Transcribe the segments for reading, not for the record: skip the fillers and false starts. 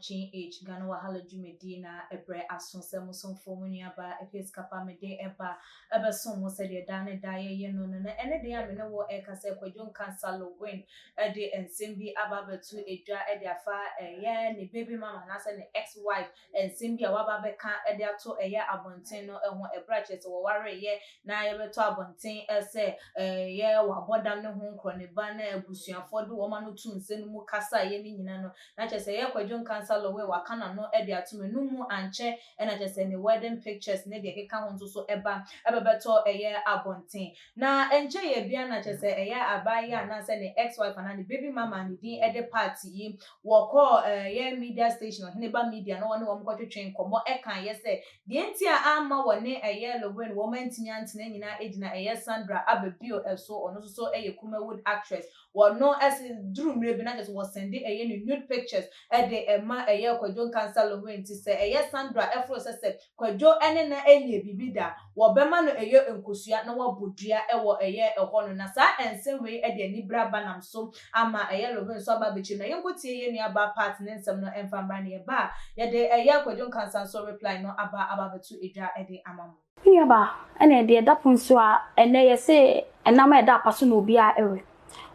launching age Ghana Wahala Jumedina Ebre Asonsem some formula ba Episcapa Mede Eba Somo said the Dana Dia no and the Amino war Eka Kwajon Cancer Lilwin Eddie and Simbi Ababio to a dra Edia fa a year ni baby mama Nasa and ex-wife and Simbi Awababe can Edia to a year abontino and one a branches or warrior ye na ever to abontin say yeah wabodam no home cronibana busuan for the woman who tune send mukasa ye no na just say Kwajon Cancer Lilwin wakana no Edia to me no mu anche and I just say the wedding pictures ne de keka hon so eba beto a year abontin na enche ye bia na just say a year abaya na say the ex-wife and the baby mama and the ede party wo call yeah media station Hineba media no one wo train komo e kan ye say the entia ama wone a year Lilwin woman timiantene nyina ejina a year Sandra Ababio eso ono so e Kumawood actress wo no as drum rebi na just was send a year nude pictures e de ema a year Kwajon Cancer Lilwin ti say a year Sandra efro say Kwajo ene na enye bibida wo bema no eye nkosua na wo bodua e wo eye eho no na sa ense we e de nibra banam so ama eye Lilwin so aba bechi na yenkotie ye nua ba part ne nsem no emfamba na ye ba ye de eye Kwajon Cancer so reply no aba betu edwa e de amamo iya ba ene de dapun so a ene ye se enama e da paso na obi a ewe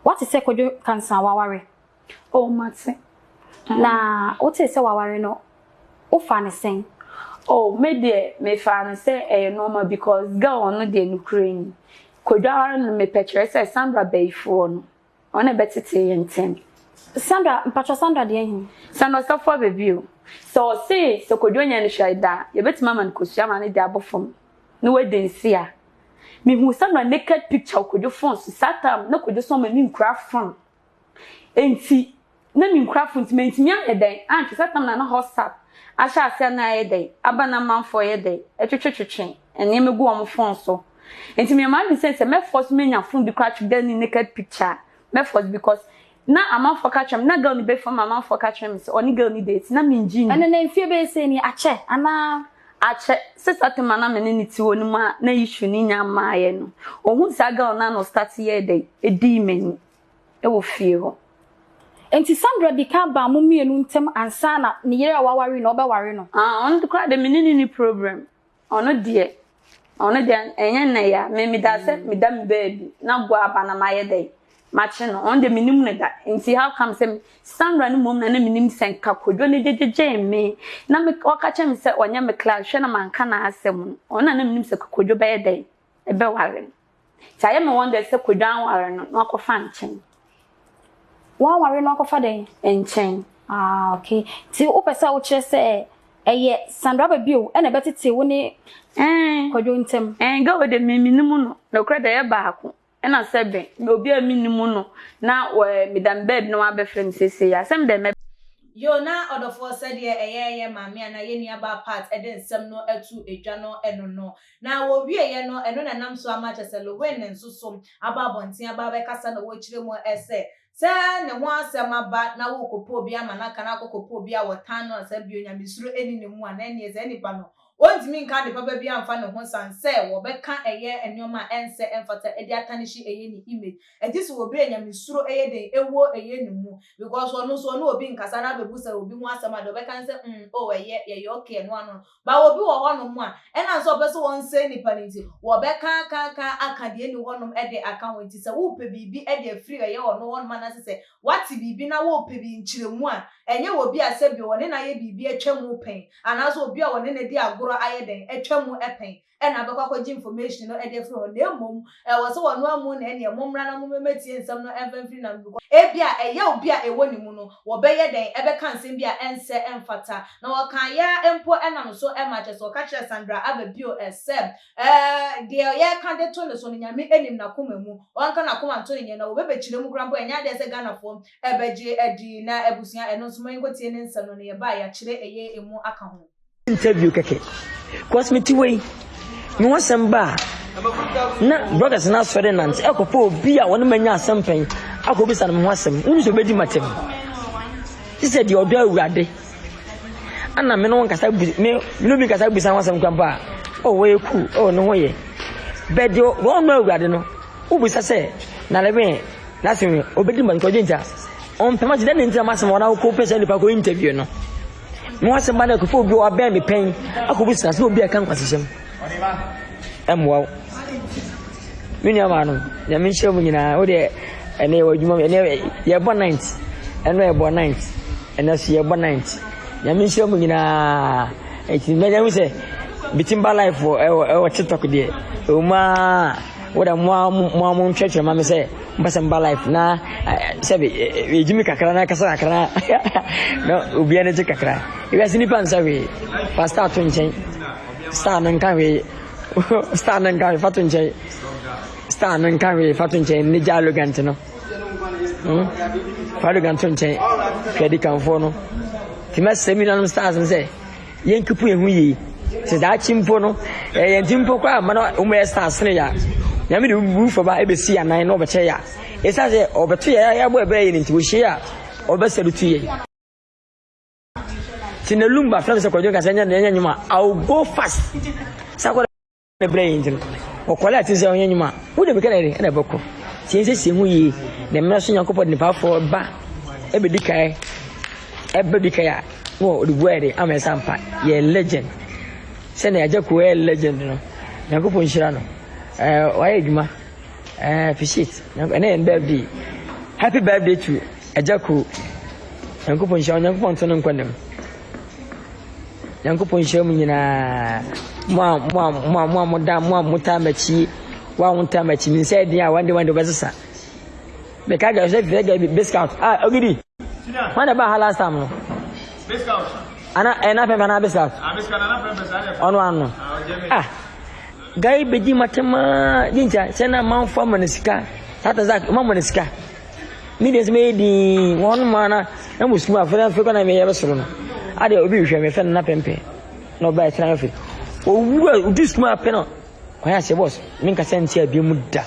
what is Kwajon Cancer waware oh mate na o te se waware no o fa ne sen. Oh, me fan say normal because girl no dey no crane. Kodwa me picture say Sandra bay phone. On a better say enten. Sandra, Sandra dey hin. Sandra so for Ababio. So say so kodwa nya no shaida. Ye betima man kosua man dey abofom. No we den sia. Me hu Sandra naked picture kodwa phone so satam na kodwa so mani nkra phone. Enti na mi nkra phone ntimi nya eden. Anti satam na WhatsApp. Asha ase na yede abana manfo yede etwetwetwe ene me go am phone so enti me ma me say me force me nya phone bi crash then naked picture me force because na amanfo catch am na girl ni be from amanfo catch am say oni girl ni date na me nji ni ene na mfie be say ni ache ana ache sesate mana me ni ti wonu ma na issue ni nya maaye no ohun sa girl na no start yede edi meni e wo fie ho. Enti Sandra di ka ba mo mienu ntem ansa na ne yere awaware no obeware no on to cry the ni problem ono de enye na ya me da se me da me baby na gwa aba na maye dey mache no on de minim ne da enti how come say Sandra ni mom na minim senka kodwo ne jejeje me na me waka me se onye me class hwe na manka na asem ona na minim se kodwo be dey e be ware ta ye me wonder se kodwo anware no na akofa nchen wa ware no akofa den enchen okay ti o pesa o kire se eye Sandra Ababio e na betete wo ne kodwo ntem ga we de minimu no no kra da ye baako e na sebe me obi a minimu no na midam bed no abefrem sese ya sem de me yo na odofo said ye mami ana ye ni aba part e de nsem no atu edwa no eno no na wo wie ye no eno na nam so ama chese Lilwin nso so aba bontin aba be kasa na wo kire mo ese se ne ho asema ba na wo kopo obi ama na kana kopo obi a wotan no se bi onyamesuro eni ne mu ana eni eze nipa no ontimi nka de papa bi amfa ne ho sanse wo be ka eye enioma ense emfata edi atanishi eye ni image edisi wo bi enyamesuro eye de ewo eye ni mu because ono so no obi nkasa na bebusa obi ho asema de be kan se oh ye okay no ano ba obi wo ho no mu a ena so be so won se nipa nti wo be ka akade ni ho no e de account se wo pe bibi e de free eye ono ho no na se what bibi na wo pe bi nchire mu a enye wo bi asebi woni na ye bibi atwam pen anaso obi a woni na di agoro ayeden atwam epen ena abekwa information no e de free na emom wo se wono amu na ene emomra na mummetie nsam no emfamfiri na mbuko ebia eye obi a ewo ni mu no wo be ye den ebe kan nsem bia ense emfata na wo kan ya empo ena no so emache so ka kire Sandra Ababio esem de ye kan de to le so nyame enim na koma mu won kan na koma to nye na wo be chire mu grampo enya de se Ghana fo ebeje edi na ebusia eno so man gotie ne nsam no ne ye ba ya kire eye emu aka ho interview keke cosmeti way me wasem ba na brothers na sore nant ekopo obi a won manya asempen akobisa na me wasem unu so bedi matem he said you do awurade ana me no nkasa me no bi nkasa bisa wasem kwampa oh we ku oh no hoye bedi won no awurade no ubisa se na lebe na se obedi man ko jinja on pema jide ne ntia masem wona ko pesa ni pa ko interview no no was a man who could go a baby pain. I could be such will be a conversation. Well. Miniamano, Yamin when you know, and they were you born 90, and we're born 90, and that's your born 90. Yamin when you know, it's many say, between by life for our TikTok day. Uma, what a more church, your mamma say, but some by life now, say, Jimmy Kakana, Casacana, no, Ubiana Kakra. You have any pants away, but start to change, stand and carry, stand and carry, fat and change. Stand and carry Fatunche, Nijalo Gantino. Father Gantunche, Freddy Canfono. He must send me stars and say, Yankupu and we, says that Chimpono, and Jimpoka, Mano, Ume Stars, Yami roof about ABC and 9 over chair. It's as a over 2 years, I will be into share, or best of 2 years. Tinalumba, friends of Kojoka, and I'll go fast. Sakura brain. O quality is on your would have been a book. Since we the National Company for ba every decay, oh, the wedding, I'm a sampa, ye legend. Send a joke well legend, Nagopo Shirano. Why, Fish, and birthday. Happy birthday to a Jaco, Nagopo Shon, Yanko Quandam. Yanko Shomina. One time at you said, yeah, one day when the Vesa. The Kaga said, they gave me biscuit. Ah, Ogidi. What about her last time? Biscuit. And I have an biscuit. On one. Ah, Guy Bedi Matema, Dinja, Sena Mount Formanisca, Tatazak, Momanisca. Millions made the one manner and was smart for them for I may ever soon. I will be with me, friend Napempe. No bad traffic. Oh, this my penal. Why I say, boss, Minka sent here be mudda.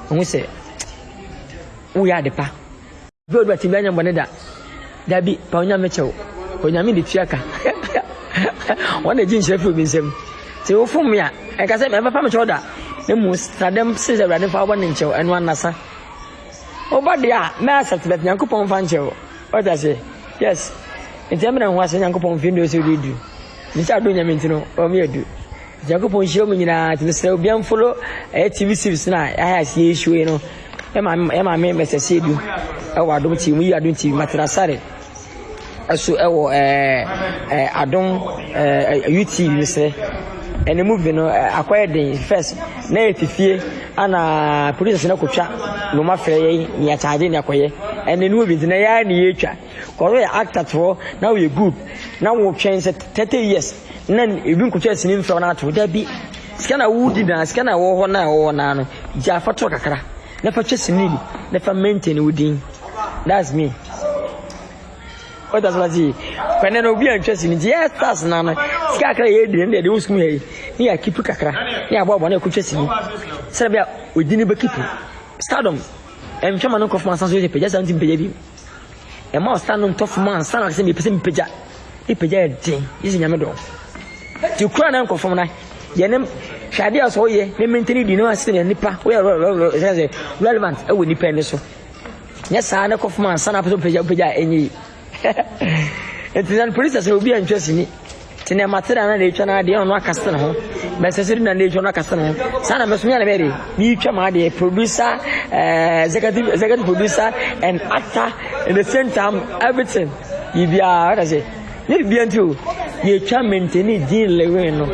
And we say, we are the pa. Good, but Timania Boneda. There be Paunia Mitchell. When I mean the Chiaka. One of the chef will be same. So, from me, I can say, never family order. The most Sadam says a running for 1 inch and 1 nasa. Oh, but they are master that Yankupon Fancho. What I say? Yes. In German was a Yankupon Windows you do. Mr. Dunyamintino, or me do. Jacopon show me that Mr. Bian follow a TV series now. I see issue, you know. Emma may Mr. Sedu. Oh, I don't see we are doing Matrasare. So, I don't UTV, Mr. And the movie, acquired the first native fear and police no kucha, no mafia, near charging acquire, and the movie is in a year. Korea actor for now we good. Now we'll change 30 years. Then even could just in front out would be scanner woody and scanner or now or nano. Jaffa Tokakara. Never just need, never maintain wooding. That's me. What does I see? When I be interested in yes, that's none. Scacra, they do me. Here, keep Kakra. Yeah, what one could just see. Serbia, we didn't keep stardom. And Chaman of my son's just something baby. A more stand tough man, stand like semi pija. Ipaja thing is in Yamado. You cry uncle from night. Yanem Shadia so ye, they maintain the university and Nipa, we are relevant, I would depend so. Yes, I know of man, son up to Pija any. It is police will be interested in it. Tina Matana, they turn idea on one customer. Messaging and they turn a customer. Sana Mesmia Mary, Mutual producer, executive producer, and actor in the same time, everything. If you are, what I say, you'll be until you can maintain it, deal Lilwin.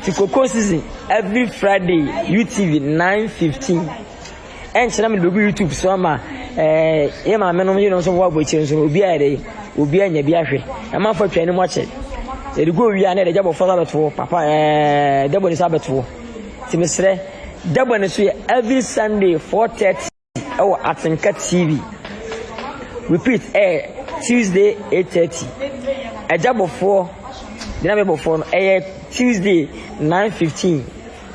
To Coco season every Friday, UTV 9:15. And Sandra will be YouTube summer. Emma, you know, some work with change will be a day, will be in your beer. I'm out for training watch it. They go, we are a double for Papa, double is Abattoir. Timestre, double is every Sunday 4:30 at Naked TV. Repeat, Tuesday 8:30. A double 4, the number 4, Tuesday 9:15.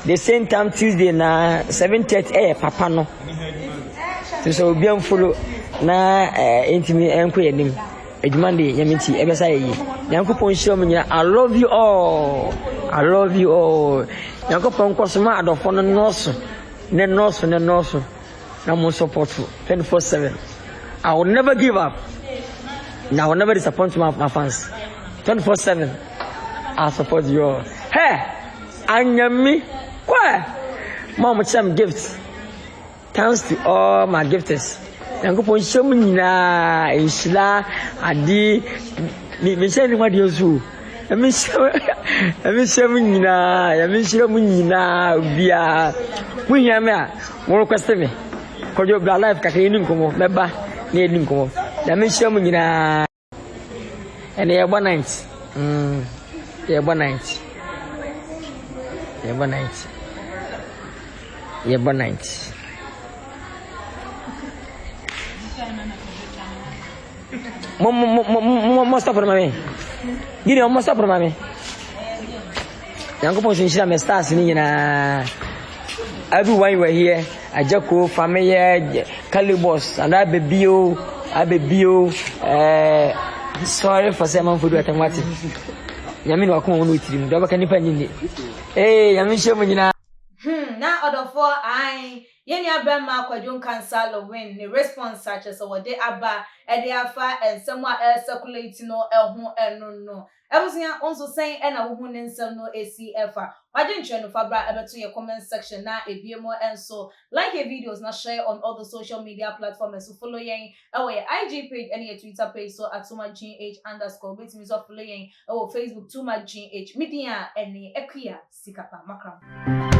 The same time Tuesday na 7:30 Papa no. So be on follow na intimi enko yenim. Ejumande yamiti ebesa yi. Yankopon show me I love you all. I love you all. Yankopon kwasoma adofo no noso. Ne noso. Na mo support 24/7. I will never give up. Now I will never disappoint my fans. 24/7. I support you all. Hey, Anyami, why? Mom, some gifts. Thanks to all my gifters. Yankopon show me na Ishla Adi me say what you do. I miss me na bia. We hear me. More question me. Ko your life ka kini nkomo meba na edi nkomo. I miss me na and ye one night. Ye one night. Ye one night. Ye one night. Mo stop for me. Gini mo stop for me. Yango po sinshira me stars ni na everyone were here. Ajako family Calibos and Ababio sorry for some food at Mati. Yamin wa ko wonu tirim do ba kan nipa nyini. Yamin shemu nyina. Na order for I Yeni abema kwadun cancer Lilwin ni response such as what they aba e dey afa and someone circulate no ehun enu no ebusia onso saying e na wo hu nsem no ACF wadin twa no fabra ebeto your comment section na ebiemo enso like your videos na share on all the social media platforms so follow yen our IG page and your Twitter page so @tumagh_ with me so follow yen our Facebook tumagh media eni ekia sikapa makram